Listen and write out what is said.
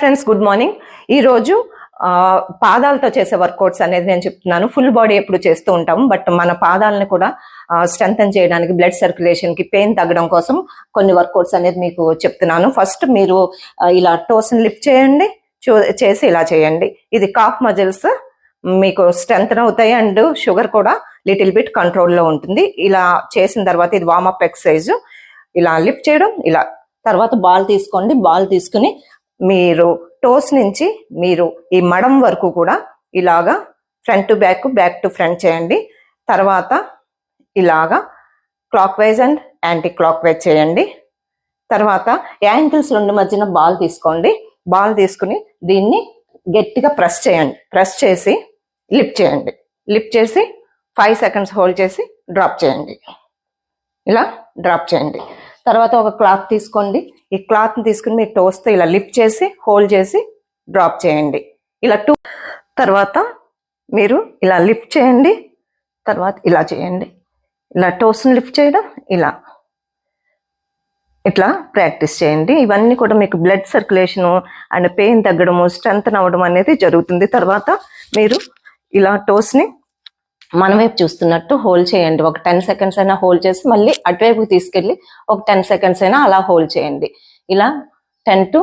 Friends, good morning. ఈరోజు పాదాలతో చేసే వర్కౌట్స్ అనేది నేను చెప్తున్నాను. ఫుల్ బాడీ ఎప్పుడు చేస్తూ ఉంటాము, బట్ మన పాదాలను కూడా స్ట్రెంథన్ చేయడానికి, బ్లడ్ సర్క్యులేషన్ కి, పెయిన్ తగ్గడం కోసం కొన్ని వర్కౌట్స్ అనేది మీకు చెప్తున్నాను. ఫస్ట్ మీరు ఇలా టోస్ ని లిఫ్ట్ చేయండి, చేసి ఇలా చేయండి. ఇది కాఫ్ మజిల్స్ మీకు స్ట్రెంథన్ అవుతాయి అండ్ షుగర్ కూడా లిటిల్ బిట్ కంట్రోల్లో ఉంటుంది. ఇలా చేసిన తర్వాత ఇది వార్మప్ ఎక్సర్సైజ్. ఇలా లిఫ్ట్ చేయడం, ఇలా తర్వాత బాల్ తీసుకోండి. బాల్ తీసుకుని మీరు టోస్ నుంచి మీరు ఈ మడం వరకు కూడా ఇలాగా front to back, back to front చేయండి. తర్వాత ఇలాగా clock wise and anti clock wise చేయండి. తర్వాత యాంకిల్స్ రెండు మధ్యన బాల్ తీసుకోండి. బాల్ తీసుకుని దీన్ని గట్టిగా ప్రెస్ చేయండి. ప్రెస్ చేసి లిఫ్ట్ చేయండి. లిఫ్ట్ చేసి 5 సెకండ్స్ హోల్డ్ చేసి డ్రాప్ చేయండి. ఇలా డ్రాప్ చేయండి. తర్వాత ఒక క్లాత్ తీసుకోండి. ఈ క్లాత్ని తీసుకుని మీ టోస్తో ఇలా లిఫ్ట్ చేసి హోల్డ్ చేసి డ్రాప్ చేయండి. ఇలా తర్వాత మీరు ఇలా లిఫ్ట్ చేయండి. తర్వాత ఇలా చేయండి. ఇలా టోస్ని లిఫ్ట్ చేయడం, ఇట్లా ప్రాక్టీస్ చేయండి. ఇవన్నీ కూడా మీకు బ్లడ్ సర్క్యులేషను అండ్ పెయిన్ తగ్గడము, స్ట్రెంథన్ అవ్వడం అనేది జరుగుతుంది. తర్వాత మీరు ఇలా టోస్ని మన వైపు చూస్తున్నట్టు హోల్డ్ చేయండి. ఒక 10 సెకండ్స్ అయినా హోల్డ్ చేసి మళ్ళీ అటువైపుకి తీసుకెళ్ళి ఒక 10 సెకండ్స్ అయినా అలా హోల్డ్ చేయండి. ఇలా 10 to